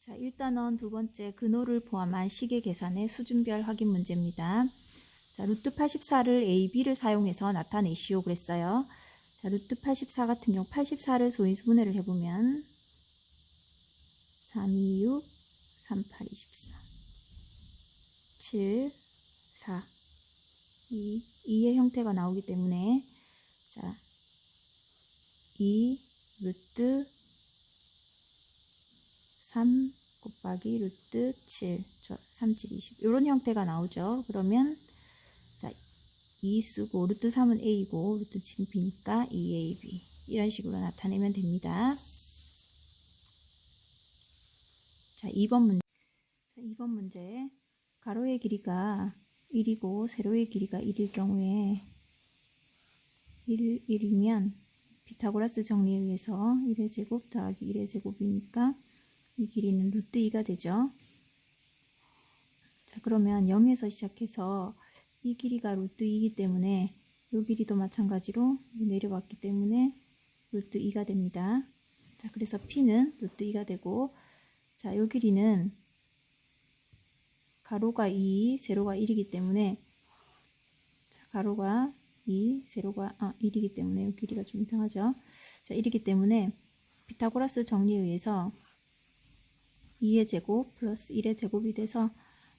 자, 일단은 두 번째 근호를 포함한 시계 계산의 수준별 확인 문제입니다. 자, 루트 84를 A, B를 사용해서 나타내시오 그랬어요. 자, 루트 84 같은 경우 84를 소인수분해를 해보면 3, 2, 6, 3, 8, 24 7, 4 2의 형태가 나오기 때문에 자, 2 루트 3 곱하기 루트 7 3, 7, 20 이런 형태가 나오죠. 그러면 자, 2 쓰고 루트 3은 A고 루트 7은 B니까 2AB 이런 식으로 나타내면 됩니다. 자, 2번 문제. 가로의 길이가 1이고 세로의 길이가 1일 경우에 1이면 피타고라스 정리에 의해서 1의 제곱 더하기 1의 제곱이니까 이 길이는 루트 2가 되죠. 자, 그러면 0에서 시작해서 이 길이가 루트 2이기 때문에 이 길이도 마찬가지로 내려왔기 때문에 루트 2가 됩니다. 자, 그래서 P는 루트 2가 되고, 자, 이 길이는 가로가 2, 세로가 1이기 때문에, 자, 가로가 2, 세로가 1이기 때문에 이 길이가 좀 이상하죠. 자, 1이기 때문에 피타고라스 정리에 의해서 2의 제곱 플러스 1의 제곱이 돼서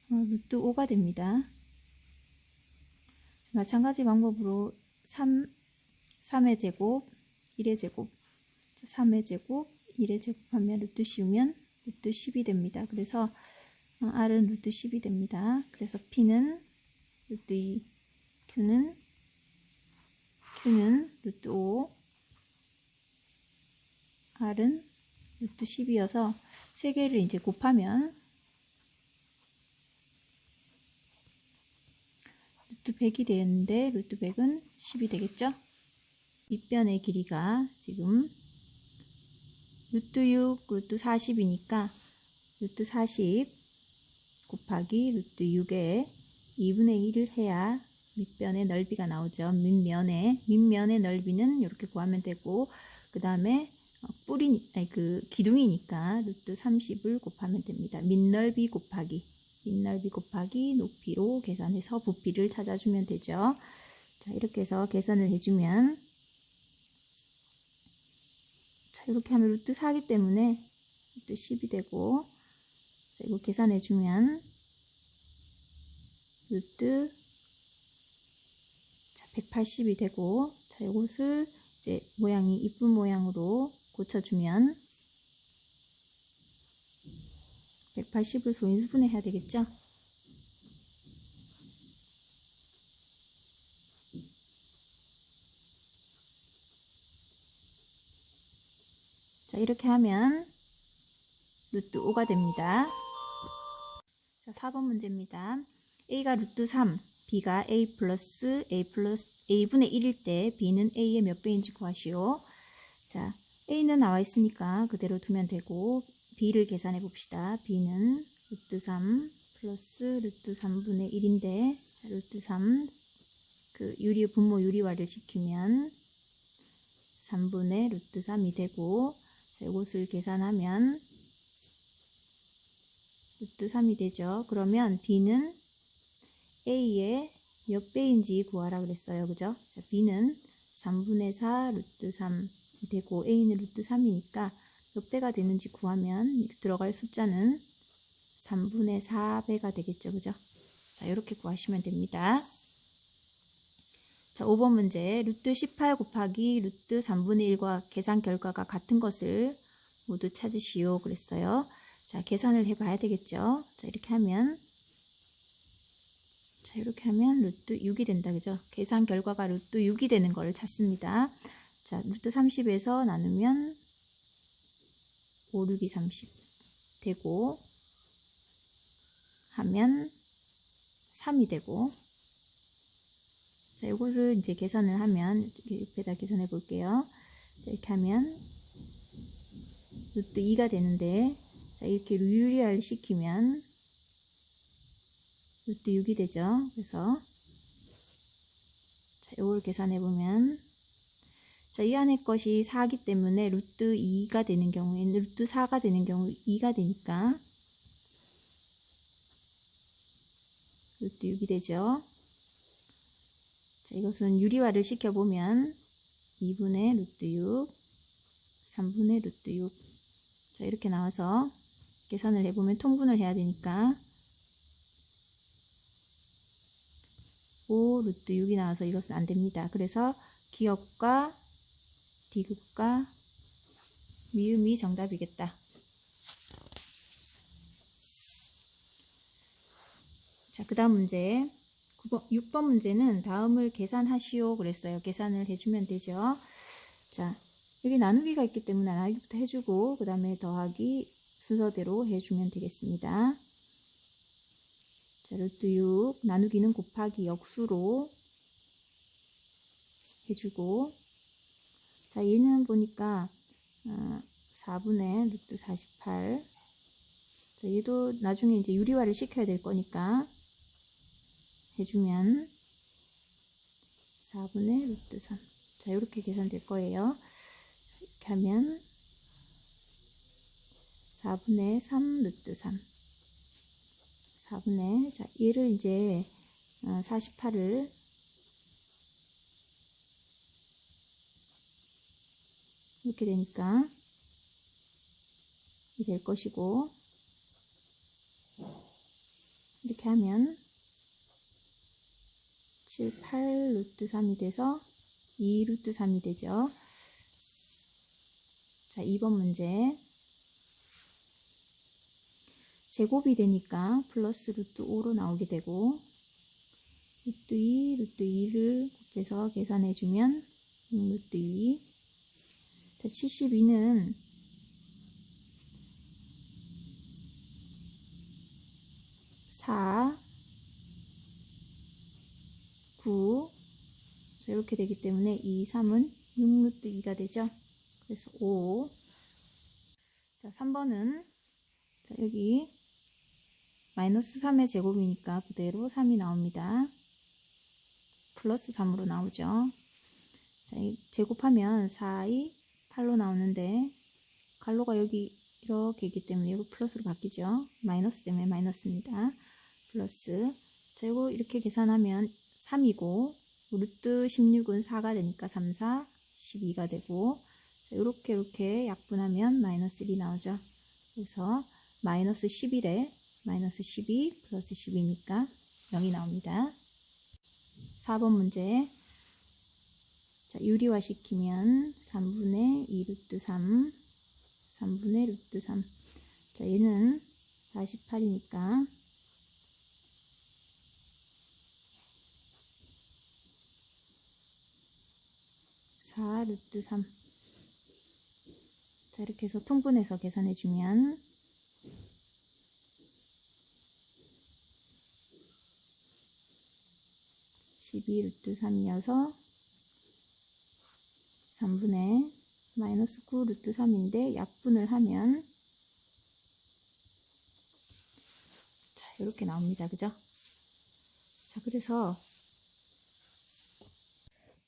루트 5가 됩니다. 마찬가지 방법으로 3의 제곱, 1의 제곱, 3의 제곱, 1의 제곱하면 루트 씌우면 루트 10이 됩니다. 그래서 R은 루트 10이 됩니다. 그래서 P는 루트 2, Q는 루트 5, R은 루트 10이어서 세 개를 이제 곱하면 루트 100이 되는데 루트 100은 10이 되겠죠? 밑변의 길이가 지금 루트 6, 루트 40이니까 루트 40 곱하기 루트 6에 2분의 1을 해야 밑변의 넓이가 나오죠. 밑면의 넓이는 이렇게 구하면 되고, 그 다음에 기둥이니까 루트 30을 곱하면 됩니다. 밑넓이 곱하기 높이로 계산해서 부피를 찾아주면 되죠. 자, 이렇게 해서 계산을 해주면, 자, 이렇게 하면 루트 4기 때문에 루트 10이 되고, 자, 이거 계산해주면 루트 180이 되고, 자, 이것을 이제 모양이 이쁜 모양으로 고쳐주면 180을 소인수분해 해야 되겠죠? 자, 이렇게 하면 루트 5가 됩니다. 자, 4번 문제입니다. A가 루트 3, B가 A분의 1일 때 B는 A의 몇 배인지 구하시오. 자, A는 나와 있으니까 그대로 두면 되고, B를 계산해 봅시다. B는 루트 3 플러스 루트 3분의 1인데, 자, 루트 3, 분모 유리화를 시키면 3분의 루트 3이 되고, 자, 이것을 계산하면 루트 3이 되죠. 그러면 B는 A의 몇 배인지 구하라 그랬어요. 그죠? 자, B는 3분의 4 루트 3이 되고 A는 루트 3이니까 몇 배가 되는지 구하면 들어갈 숫자는 3분의 4배가 되겠죠. 그죠? 자, 이렇게 구하시면 됩니다. 자, 5번 문제. 루트 18 곱하기 루트 3분의 1과 계산 결과가 같은 것을 모두 찾으시오 그랬어요. 자, 계산을 해봐야 되겠죠. 자, 이렇게 하면 루트 6이 된다. 그죠? 계산 결과가 루트 6이 되는 걸 찾습니다. 자, 루트 30에서 나누면 5, 6이 30 되고, 하면 3이 되고, 자, 이거를 이제 계산을 하면, 옆에다 계산해 볼게요. 자, 이렇게 하면 루트 2가 되는데, 자, 이렇게 유리화를 시키면 루트 6이 되죠. 그래서 자, 이걸 계산해 보면 자, 이 안에 것이 4기 때문에 루트 2가 되는 경우에는 루트 4가 되는 경우 2가 되니까 루트 6이 되죠. 자, 이것은 유리화를 시켜보면 2분의 루트 6, 3분의 루트 6. 자, 이렇게 나와서 계산을 해보면 통분을 해야 되니까 5 루트 6이 나와서 이것은 안 됩니다. 그래서 기역과 디귿과 미음이 정답이겠다. 자, 그 다음 문제 6번 문제는 다음을 계산하시오 그랬어요. 계산을 해주면 되죠. 자, 여기 나누기가 있기 때문에 나누기부터 해주고 그 다음에 더하기 순서대로 해주면 되겠습니다. 자, 루트 6 나누기는 곱하기 역수로 해주고, 자, 얘는 보니까 4분의 루트 48. 자, 얘도 나중에 이제 유리화를 시켜야 될 거니까 해주면 4분의 루트 3. 자, 이렇게 계산될 거예요. 이렇게 하면 4분의 3 루트 3. 4분의, 자, 얘를 이제 48을 이렇게 되니까 이 될 것이고, 이렇게 하면 7, 8 루트 3이 돼서 2 루트 3이 되죠. 자, 2번 문제. 제곱이 되니까 플러스 루트 5로 나오게 되고, 루트 2, 루트 2를 곱해서 계산해주면 6 루트 2. 자, 72는 4, 9. 자, 이렇게 되기 때문에 2, 3은 6 루트 2가 되죠. 그래서 5. 자, 3번은 자, 여기 마이너스 3의 제곱이니까 그대로 3이 나옵니다. 플러스 3으로 나오죠. 자, 제곱하면 4, 2, 8로 나오는데 갈로가 여기 이렇게 있기 때문에 이거 플러스로 바뀌죠. 마이너스 때문에 마이너스입니다. 플러스. 자, 이거 이렇게 계산하면 3이고 루트 16은 4가 되니까 3, 4, 12가 되고, 자, 이렇게 약분하면 마이너스 1이 나오죠. 그래서 마이너스 11에 마이너스 12 플러스 12니까 0이 나옵니다. 4번 문제. 자, 유리화 시키면 3분의 2 루트 3, 3분의 루트 3. 자, 얘는 48이니까 4 루트 3. 자, 이렇게 해서 통분해서 계산해주면 12 루트 3이어서 3분의 마이너스 9 루트 3인데 약분을 하면 자, 이렇게 나옵니다. 그죠? 자, 그래서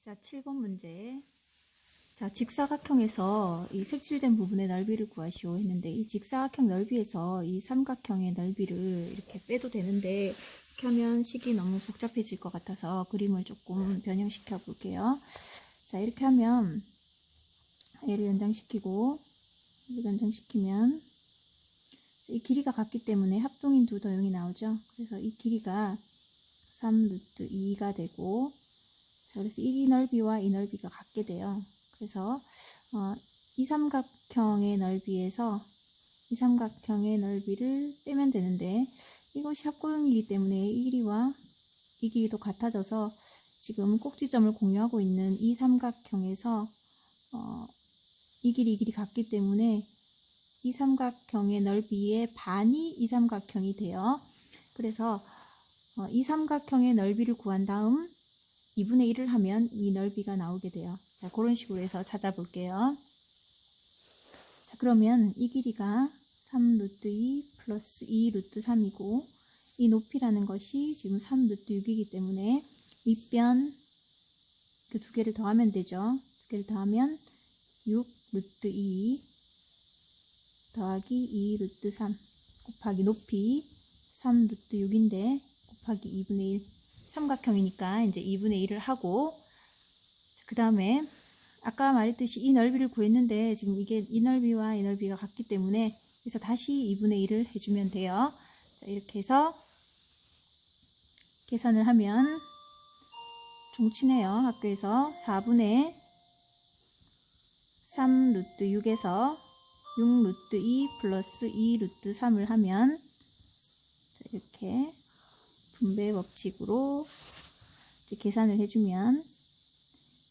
자, 7번 문제. 자, 직사각형에서 이 색칠된 부분의 넓이를 구하시오 했는데, 이 직사각형 넓이에서 이 삼각형의 넓이를 이렇게 빼도 되는데, 이렇게 하면 식이 너무 복잡해질 것 같아서 그림을 조금 변형시켜 볼게요. 자, 이렇게 하면 얘를 연장시키고, 얘를 연장시키면 이 길이가 같기 때문에 합동인 두 도형이 나오죠. 그래서 이 길이가 3 루트 2가 되고, 자, 그래서 이 넓이와 이 넓이가 같게 돼요. 그래서 이 삼각형의 넓이에서 이 삼각형의 넓이를 빼면 되는데, 이것이 합고형이기 때문에 이 길이와 이 길이도 같아져서 지금 꼭지점을 공유하고 있는 이 삼각형에서 이 길이 같기 때문에 이 삼각형의 넓이의 반이 이 삼각형이 돼요. 그래서 이 삼각형의 넓이를 구한 다음 2분의 1을 하면 이 넓이가 나오게 돼요. 자, 그런 식으로 해서 찾아볼게요. 자, 그러면 이 길이가 3 루트 2 플러스 2 루트 3이고, 이 높이라는 것이 지금 3 루트 6이기 때문에 윗변 그 두 개를 더하면 되죠. 두 개를 더하면 6 루트 2 더하기 2 루트 3 곱하기 높이 3 루트 6인데 곱하기 2분의 1 삼각형이니까 이제 2분의 1을 하고, 그 다음에 아까 말했듯이 이 넓이를 구했는데 지금 이게 이 넓이와 이 넓이가 같기 때문에 그래서 다시 2분의 1을 해주면 돼요. 자, 이렇게 해서 계산을 하면 종치네요. 학교에서 4분의 3 루트 6에서 6 루트 2 플러스 2 루트 3을 하면 자, 이렇게 분배 법칙으로 이제 계산을 해주면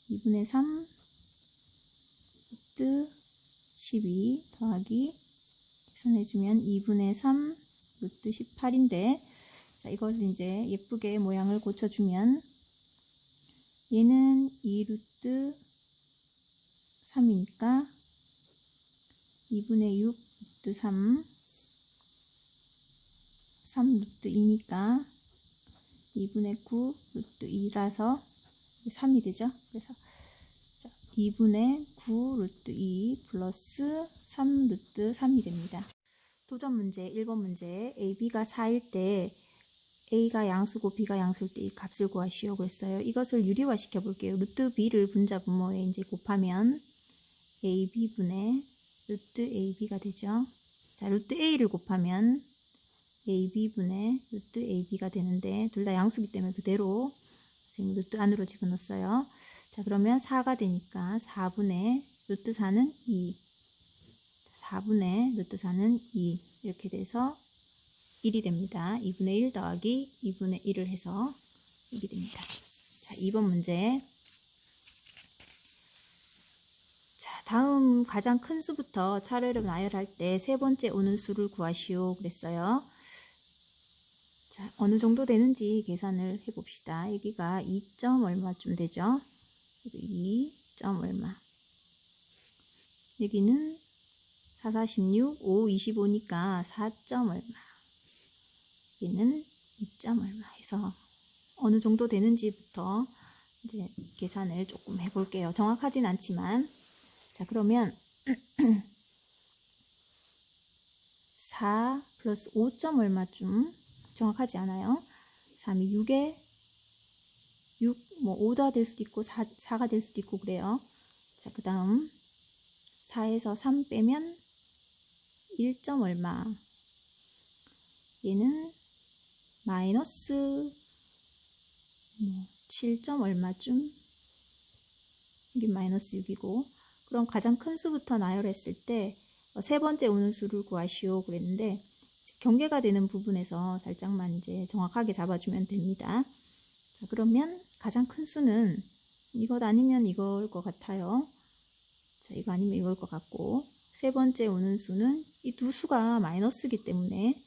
2분의 3 루트 12 더하기 계산해주면 2분의 3 루트 18인데, 자, 이것을 이제 예쁘게 모양을 고쳐주면 얘는 2 루트 3이니까 2분의 6 루트 3 루트 2니까 2분의 9 루트 2라서 3이 되죠. 그래서 자, 2분의 9 루트 2 플러스 3 루트 3이 됩니다. 도전 문제 1번 문제, A, B가 4일 때 A가 양수고 B가 양수일 때 이 값을 구하시오 그랬어요. 이것을 유리화 시켜 볼게요. 루트 B를 분자 분모에 이제 곱하면 AB분의 루트 AB가 되죠. 자, 루트 A를 곱하면 AB분의 루트 AB가 되는데 둘 다 양수기 때문에 그대로 선생님 루트 안으로 집어넣었어요. 자, 그러면 4가 되니까 4분의 루트 4는 2, 4분의 루트 4는 2 이렇게 돼서 1이 됩니다. 2분의 1 더하기 2분의 1을 해서 1이 됩니다. 자, 2번 문제. 자, 다음 가장 큰 수부터 차례로 나열할 때 세 번째 오는 수를 구하시오 그랬어요. 자, 어느 정도 되는지 계산을 해봅시다. 여기가 2점 얼마쯤 되죠? 2점 얼마. 여기는 4, 4, 16, 5, 25니까 4점 얼마. 여기는 2점 얼마 해서 어느 정도 되는지부터 이제 계산을 조금 해볼게요. 정확하진 않지만. 자, 그러면 4 플러스 5점 얼마쯤, 정확하지 않아요. 3이 6에 6, 뭐 5가 될 수도 있고 4가 될 수도 있고 그래요. 자, 그 다음 4에서 3 빼면 1점 얼마. 얘는 마이너스 7점 얼마쯤. 여기 마이너스 6이고, 그럼 가장 큰 수부터 나열했을 때 세 번째 오는 수를 구하시오 그랬는데 경계가 되는 부분에서 살짝만 이제 정확하게 잡아주면 됩니다. 자, 그러면 가장 큰 수는 이것 아니면 이걸 것 같아요. 자, 이거 아니면 이걸 것 같고, 세 번째 오는 수는 이 두 수가 마이너스이기 때문에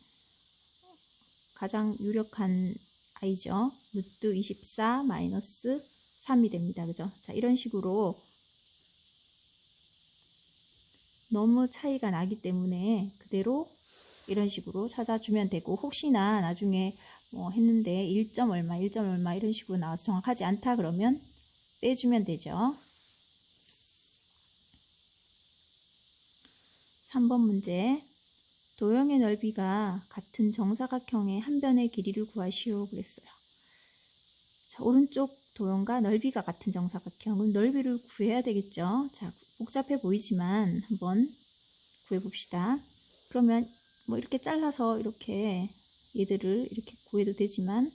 가장 유력한 i죠. 루트 24 마이너스 3이 됩니다. 그죠? 자, 이런 식으로 너무 차이가 나기 때문에 그대로 이런 식으로 찾아주면 되고, 혹시나 나중에 뭐 했는데 1점 얼마, 1점 얼마 이런 식으로 나와서 정확하지 않다 그러면 빼주면 되죠. 3번 문제. 도형의 넓이가 같은 정사각형의 한 변의 길이를 구하시오 그랬어요. 자, 오른쪽 도형과 넓이가 같은 정사각형, 그럼 넓이를 구해야 되겠죠. 자, 복잡해 보이지만 한번 구해봅시다. 그러면 뭐 이렇게 잘라서 이렇게 얘들을 이렇게 구해도 되지만,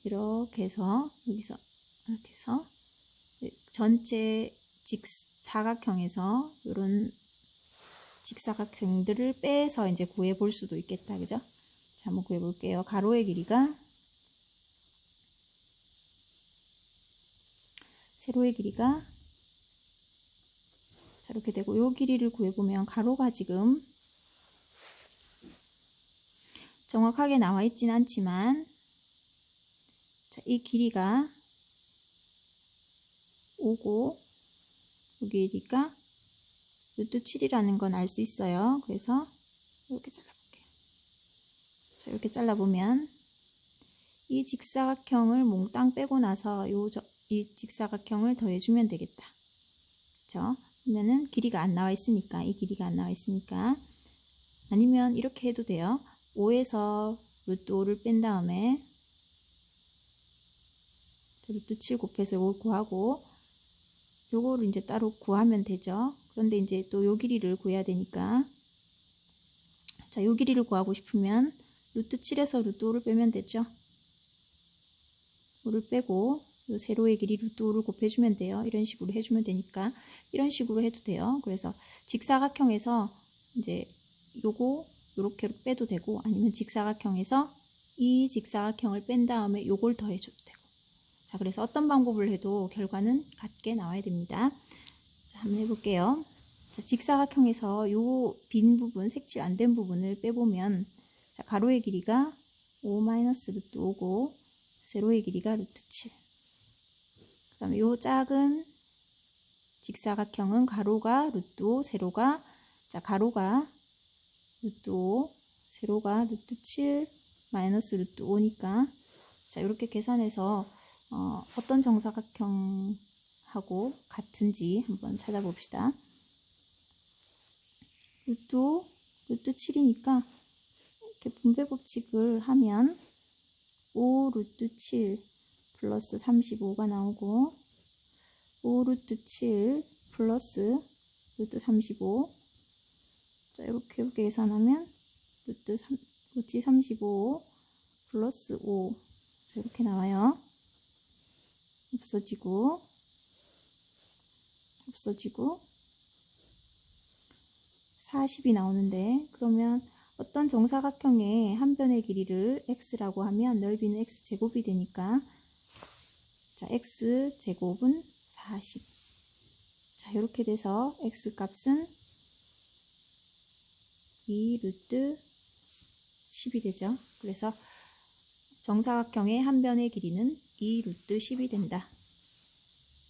이렇게 해서 여기서 이렇게 해서 전체 사각형에서 이런 직사각형들을 빼서 이제 구해 볼 수도 있겠다. 그죠? 자, 한번 구해 볼게요. 가로의 길이가, 세로의 길이가 자, 이렇게 되고, 요 길이를 구해보면 가로가 지금 정확하게 나와 있진 않지만, 자, 이 길이가 5고 여기 길이가 루트 7이라는 건 알 수 있어요. 그래서 이렇게 잘라볼게요. 자, 이렇게 잘라보면 이 직사각형을 몽땅 빼고 나서 이 직사각형을 더해주면 되겠다. 그쵸? 그러면은 길이가 안 나와 있으니까, 이 길이가 안 나와 있으니까. 아니면 이렇게 해도 돼요. 5에서 루트 5를 뺀 다음에 루트 7 곱해서 5를 구하고, 요거를 이제 따로 구하면 되죠. 그런데 이제 또 요 길이를 구해야 되니까, 자, 요 길이를 구하고 싶으면 루트 7에서 루트 5를 빼면 되죠. 5를 빼고 요 세로의 길이 루트 5를 곱해주면 돼요. 이런 식으로 해주면 되니까 이런 식으로 해도 돼요. 그래서 직사각형에서 이제 요거 요렇게 빼도 되고, 아니면 직사각형에서 이 직사각형을 뺀 다음에 요걸 더해줘도 되고. 자, 그래서 어떤 방법을 해도 결과는 같게 나와야 됩니다. 자, 한번 해볼게요. 자, 직사각형에서 요 빈 부분, 색칠 안 된 부분을 빼보면, 자, 가로의 길이가 5 마이너스 루트 5고 세로의 길이가 루트 7. 그 다음에 요 작은 직사각형은 가로가 루트 5, 세로가, 자, 가로가 루트 5, 세로가 루트 7 마이너스 루트 5니까, 자, 이렇게 계산해서 어떤 정사각형하고 같은지 한번 찾아봅시다. 루트 5, 루트 7이니까 이렇게 분배 법칙을 하면 5 루트 7 플러스 35가 나오고, 5 루트 7 플러스 루트 35. 자, 이렇게 계산하면 루트 35 플러스 5. 자, 이렇게 나와요. 없어지고 40이 나오는데, 그러면 어떤 정사각형의 한 변의 길이를 x라고 하면 넓이는 x제곱이 되니까, 자, x제곱은 40. 자, 이렇게 돼서 x 값은 2 루트 10이 되죠. 그래서 정사각형의 한 변의 길이는 2 루트 10이 된다.